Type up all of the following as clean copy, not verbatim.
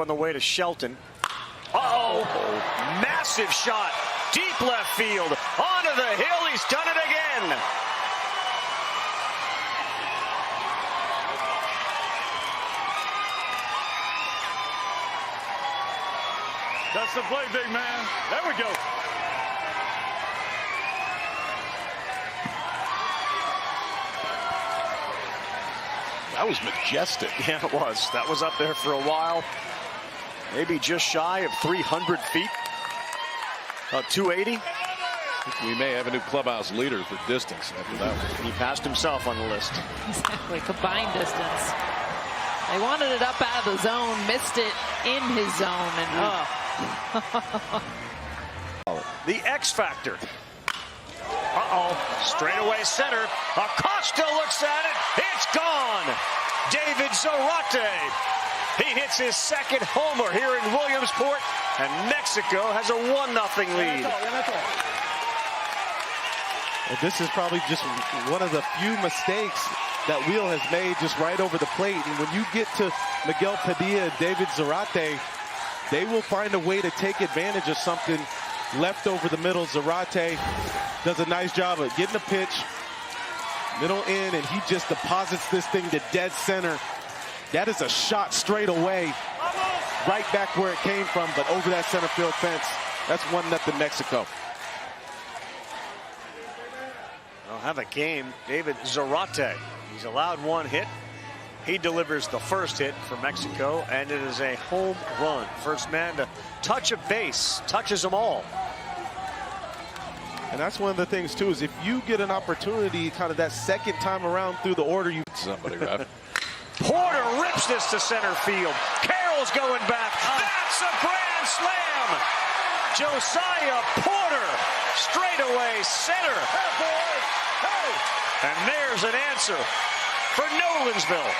on the way to Shelton. Uh-oh, massive shot, deep left field, onto the hill, he's done it again. That's the play, big man. There we go. That was majestic. Yeah, it was. That was up there for a while. Maybe just shy of 300 feet. 280. We may have a new clubhouse leader for distance after that one. He passed himself on the list. Exactly, combined distance. They wanted it up out of the zone, missed it in his zone, and The X factor. Uh-oh, straightaway center. Acosta looks at it. It's gone. David Zarate. He hits his second homer here in Williamsport, and Mexico has a 1-0 lead. And this is probably just one of the few mistakes that Wheel has made just right over the plate. And when you get to Miguel Padilla and David Zarate, they will find a way to take advantage of something left over the middle. Zarate does a nice job of getting a pitch, middle in, and he just deposits this thing to dead center. That is a shot straight away, right back where it came from, but over that center field fence. That's 1-0 Mexico. They'll have a game. David Zarate. He's allowed 1 hit. He delivers the first hit for Mexico, and it is a home run. First man to touch a base, touches them all. And that's one of the things, too, is if you get an opportunity kind of that second time around through the order, you... Somebody, right? Porter rips this to center field. Carroll's going back. That's a grand slam. Josiah Porter, straightaway center. And there's an answer for Nolensville.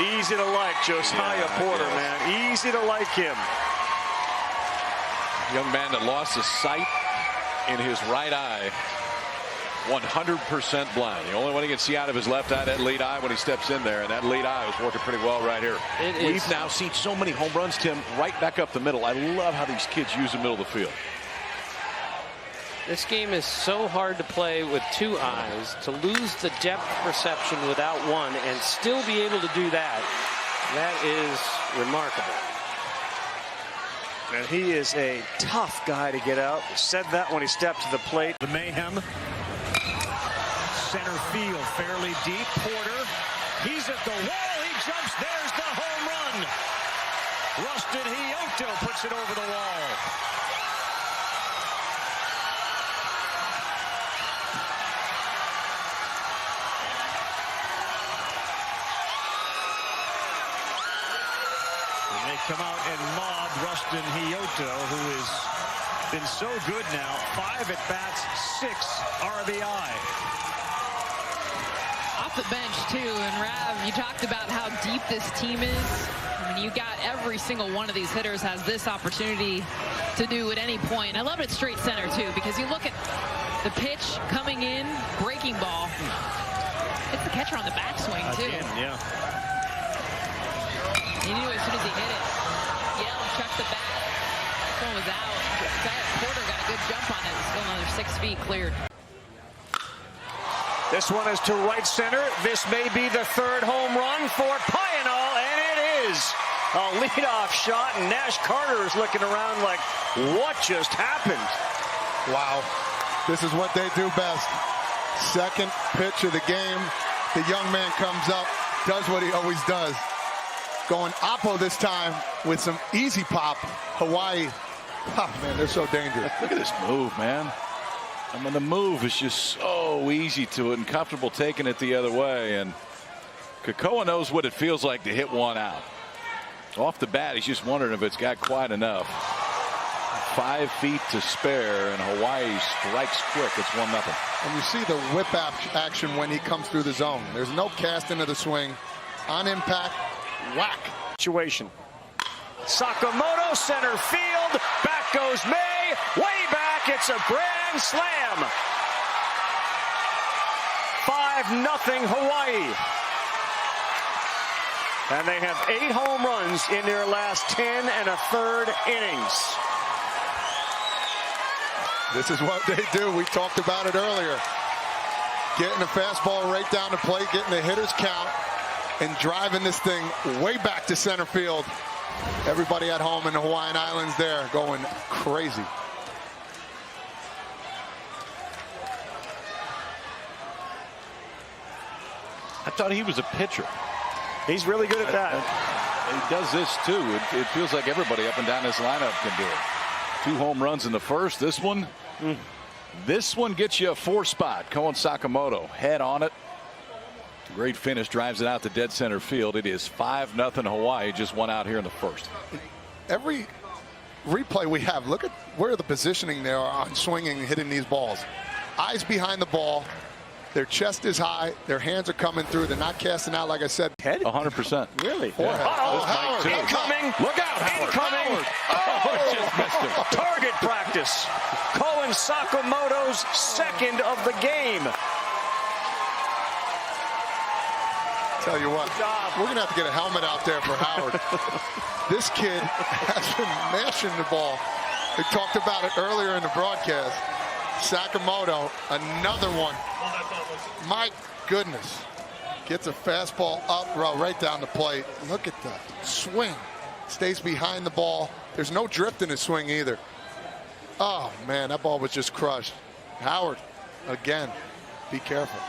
Easy to like Josiah Porter, man. Easy to like him. Young man that lost his sight in his right eye. 100% blind. The only one he can see out of his left eye, that lead eye when he steps in there, and that lead eye was working pretty well right here. We've now seen so many home runs, Tim, right back up the middle. I love how these kids use the middle of the field. This game is so hard to play with 2 eyes. To lose the depth perception without one and still be able to do that, that is remarkable. And he is a tough guy to get out. He said that when he stepped to the plate. The mayhem. Center field, fairly deep. Porter, he's at the wall. He jumps. There's the home run. Rustin Hioto puts it over the wall. And they come out and mob Rustin Hioto, who has been so good now. 5 at-bats, 6 RBI. off the bench too. And Rav, you talked about how deep this team is. I mean, you got every single one of these hitters has this opportunity to do at any point. I love it straight center too, because you look at the pitch coming in, breaking ball. It's the catcher on the backswing too. Again, yeah. He knew as soon as he hit it. Yell, check the bat. This one was out. Porter got a good jump on it. Still another 6 feet cleared. This one is to right center. This may be the third home run for Pionol, and it is a leadoff shot, and Nash Carter is looking around like, what just happened? Wow, this is what they do best. Second pitch of the game, the young man comes up, does what he always does. Going oppo this time with some easy pop. Hawaii, oh man, they're so dangerous. Look at this move, man. I mean, the move is just so easy to it and comfortable taking it the other way. And Kakoa knows what it feels like to hit one out. Off the bat, he's just wondering if it's got quite enough. 5 feet to spare, and Hawaii strikes quick. It's 1-0. And you see the whip action when he comes through the zone. There's no cast into the swing. On impact, whack. Situation. Sakamoto, center field. Back goes May. Way back. It's a grand slam. 5-0 Hawaii. And they have 8 home runs in their last 10 1/3 innings. This is what they do. We talked about it earlier. Getting the fastball right down the plate, getting the hitter's count, and driving this thing way back to center field. Everybody at home in the Hawaiian Islands there going crazy. I thought he was a pitcher. He's really good at that. He does this too. It feels like everybody up and down this lineup can do it. 2 home runs in the first. This one gets you a 4 spot. Koen Sakamoto head on it. Great finish, drives it out to dead center field. It is 5-0 Hawaii. Just one out here in the first. Every replay we have, look at where the positioning they are on swinging and hitting these balls. Eyes behind the ball. Their chest is high. Their hands are coming through. They're not casting out, like I said. Head? 100%. Really? Forehead. Howard. Incoming. Look out, Howard. Incoming. Just missed him. Target practice. Koen Sakamoto's second of the game. Tell you what, we're going to have to get a helmet out there for Howard. This kid has been mashing the ball. We talked about it earlier in the broadcast. Sakamoto, another one. My goodness. Gets a fastball up, right down the plate. Look at that swing. Stays behind the ball. There's no drift in his swing either. Oh, man, that ball was just crushed. Howard, again, be careful.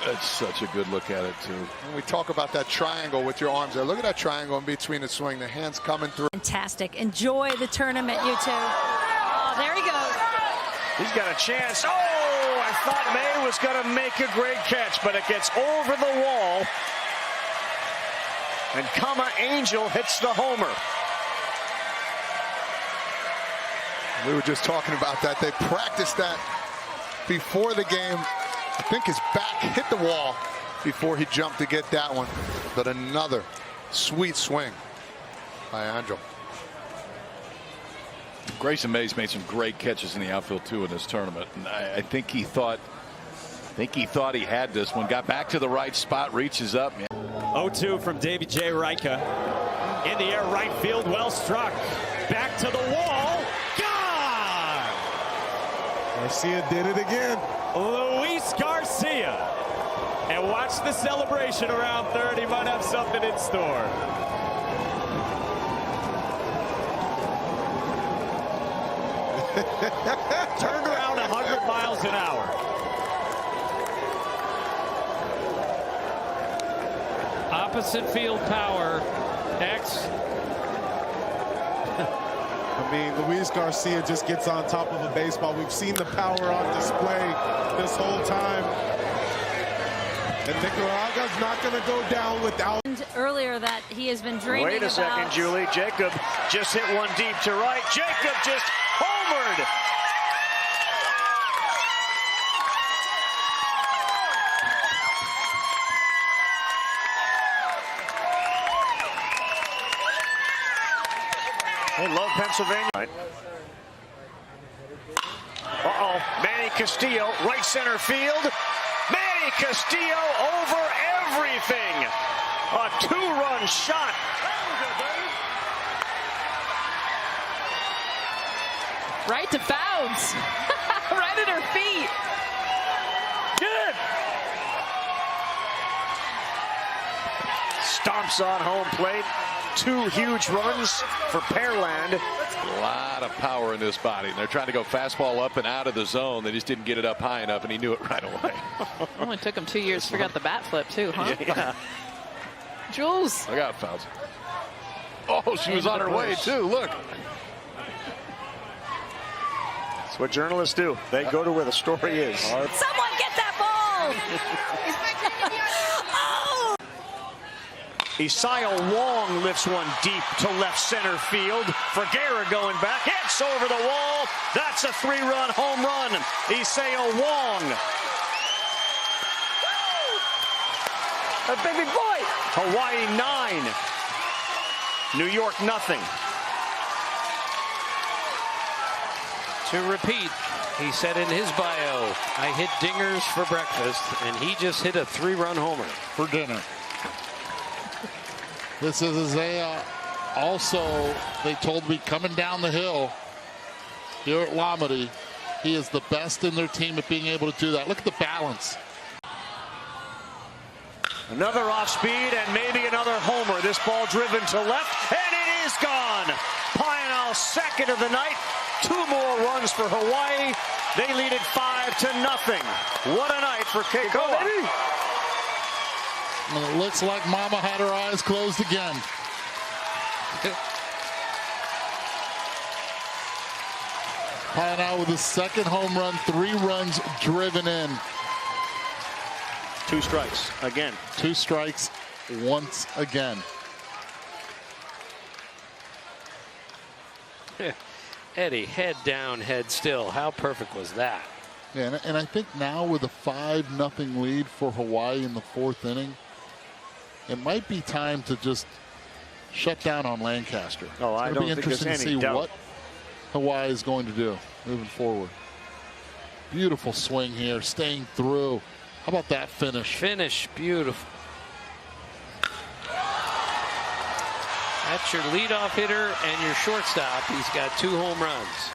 That's such a good look at it, too. And we talk about that triangle with your arms there. Look at that triangle in between the swing. The hands coming through. Fantastic. Enjoy the tournament, you two. Oh, there he goes. He's got a chance. Oh, I thought May was going to make a great catch, but it gets over the wall. And Kama Angel hits the homer. We were just talking about that. They practiced that before the game. I think his back hit the wall before he jumped to get that one. But another sweet swing by Angel. Grayson May's made some great catches in the outfield too in this tournament, and I think he thought he had this one. Got back to the right spot, reaches up. 0-2 from Davey J. Reicha. In the air, right field, well struck. Back to the wall. Gone! Garcia did it again. Luis Garcia. And watch the celebration around third. He might have something in store. Turned around 100 miles an hour. Opposite field power. X. I mean, Luis Garcia just gets on top of a baseball. We've seen the power on display this whole time. And Nicaraga's not going to go down without. Earlier that he has been dreaming about. Wait a second, Julie. Jacob just hit one deep to right. Jacob just homered. They love Pennsylvania. Uh-oh. Manny Castillo, right center field. Manny Castillo over everything. A 2-run shot. Right to Fouds. Right at her feet. Good. Stomps on home plate. 2 huge runs for Pearland. A lot of power in this body. And they're trying to go fastball up and out of the zone. They just didn't get it up high enough, and he knew it right away. Only took him 2 years to figure out the bat flip, too, huh? Yeah. Jules. Look out, Fouds. Oh, she was on her way, too. Look. That's what journalists do. They go to where the story is. Someone get that ball! Oh! Isaiah Wong lifts one deep to left center field. Vergara going back. It's over the wall. That's a 3-run home run. Isaiah Wong. A baby boy. Hawaii 9. New York nothing. To repeat, he said in his bio, I hit dingers for breakfast, and he just hit a 3-run homer. For dinner. This is Isaiah. Also, they told me coming down the hill here at Lomity, he is the best in their team at being able to do that. Look at the balance. Another off speed and maybe another homer. This ball driven to left, and it is gone. Pioneer second of the night. 2 more runs for Hawaii. They lead it 5-0. What a night for Keikoa. And it looks like Mama had her eyes closed again. Pioneer with his second home run, 3 runs driven in. 2 strikes again. 2 strikes once again. Eddie, head down, head still. How perfect was that? Yeah, and I think now with a 5-0 lead for Hawaii in the 4th inning, it might be time to just shut down on Lancaster. Oh, I don't think there's any doubt. It'll be interesting to see what Hawaii is going to do moving forward. Beautiful swing here, staying through. How about that finish? Finish, beautiful. That's your leadoff hitter and your shortstop. He's got 2 home runs.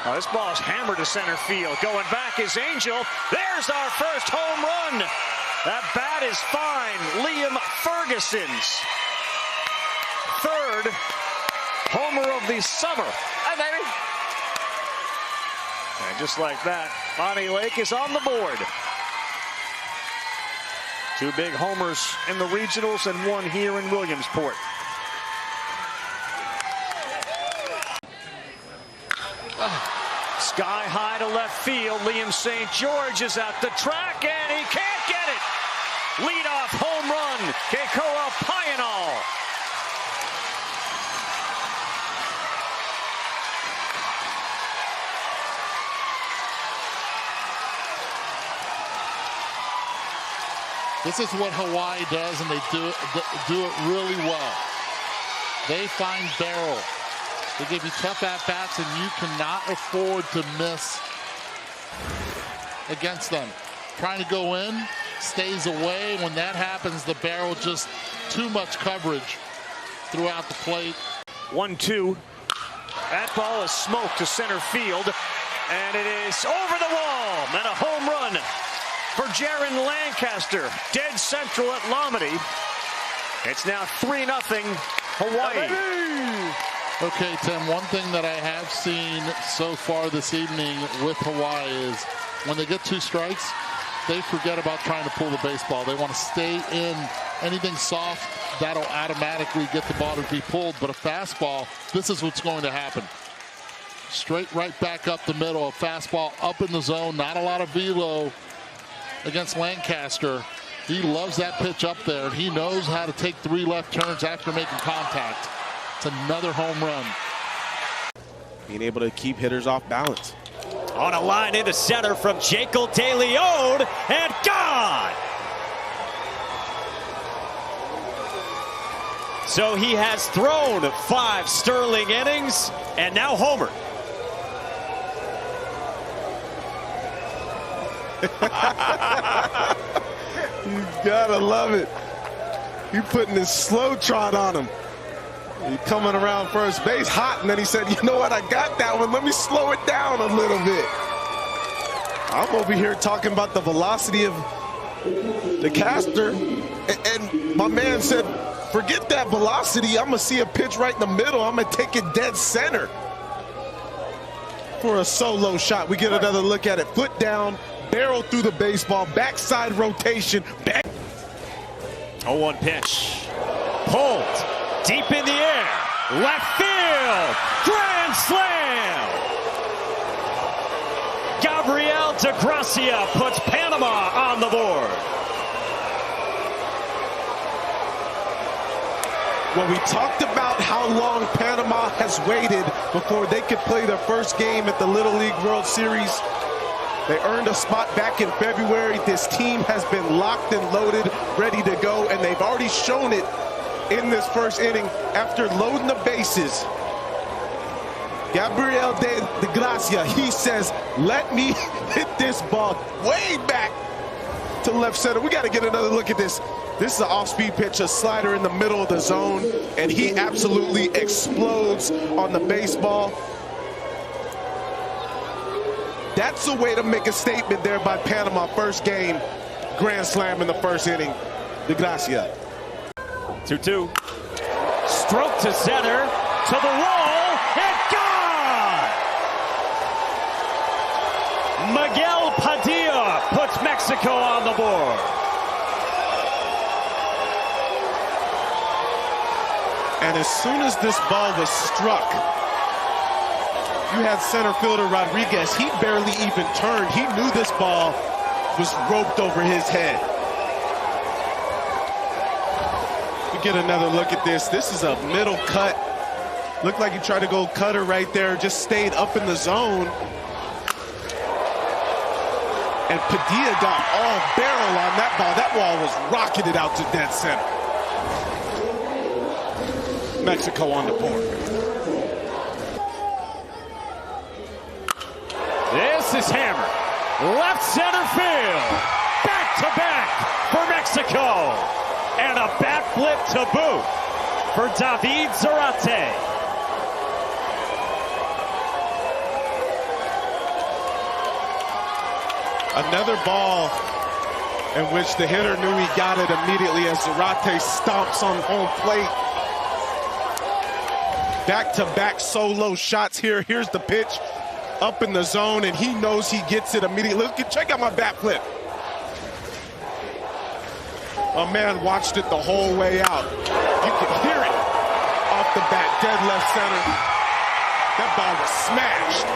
Oh, this ball is hammered to center field. Going back is Angel. There's our first home run. That bat is fine. Liam Ferguson's 3rd homer of the summer. Hi, baby. And just like that, Bonnie Lake is on the board. 2 big homers in the regionals and 1 here in Williamsport. Sky high to left field. Liam St. George is at the track and he can't get it. Leadoff home run. Keikoa Pioneer. This is what Hawaii does, and they do it really well. They find barrel. They give you tough at-bats, and you cannot afford to miss against them. Trying to go in, stays away. When that happens, the barrel just too much coverage throughout the plate. 1-2. That ball is smoked to center field, and it is over the wall, and a home run for Jaron Lancaster, dead central at Lomity. It's now 3-0 Hawaii. Okay, Tim, one thing that I have seen so far this evening with Hawaii is when they get 2 strikes, they forget about trying to pull the baseball. They want to stay in. Anything soft, that'll automatically get the ball to be pulled. But a fastball, this is what's going to happen. Straight right back up the middle, a fastball up in the zone, not a lot of velo against Lancaster. He loves that pitch up there, and he knows how to take 3 left turns after making contact. It's another home run. Being able to keep hitters off balance. On a line into center from Jekyll De Leon, and gone! So he has thrown 5 sterling innings, and now homered. You gotta love it. He putting his slow trot on him. He coming around first base hot, and then he said, you know what, I got that one. Let me slow it down a little bit. I'm over here talking about the velocity of the caster, and my man said, forget that velocity. I'm going to see a pitch right in the middle. I'm going to take it dead center for a solo shot. We get another look at it. Foot down, barrel through the baseball, backside rotation. 0-1 pitch. Pulled. Deep in the air. Left field. Grand slam. Gabriel DeGracia puts Panama on the board. Well, we talked about how long Panama has waited before they could play their first game at the Little League World Series. They earned a spot back in February. This team has been locked and loaded, ready to go, and they've already shown it in this first inning after loading the bases. Gabriel de Gracia, he says, let me hit this ball way back to left center. We got to get another look at this. This is an off-speed pitch, a slider in the middle of the zone, and he absolutely explodes on the baseball. That's a way to make a statement there by Panama. First game, grand slam in the first inning. De Gracia. 2-2. Stroke to center, to the wall, and gone! Miguel Padilla puts Mexico on the board. And as soon as this ball was struck, you had center fielder Rodriguez. He barely even turned. He knew this ball was roped over his head. We get another look at this. This is a middle cut. Looked like he tried to go cutter right there. Just stayed up in the zone. And Padilla got all barrel on that ball. That ball was rocketed out to dead center. Mexico on the board. This is hammered. Left center field. Back to back for Mexico. And a bat flip to boot for David Zarate. Another ball in which the hitter knew he got it immediately as Zarate stomps on home plate. Back-to-back solo shots here. Here's the pitch up in the zone, and he knows he gets it immediately. Look, check out my bat flip. My man watched it the whole way out. You can hear it off the bat, dead left center. That ball was smashed.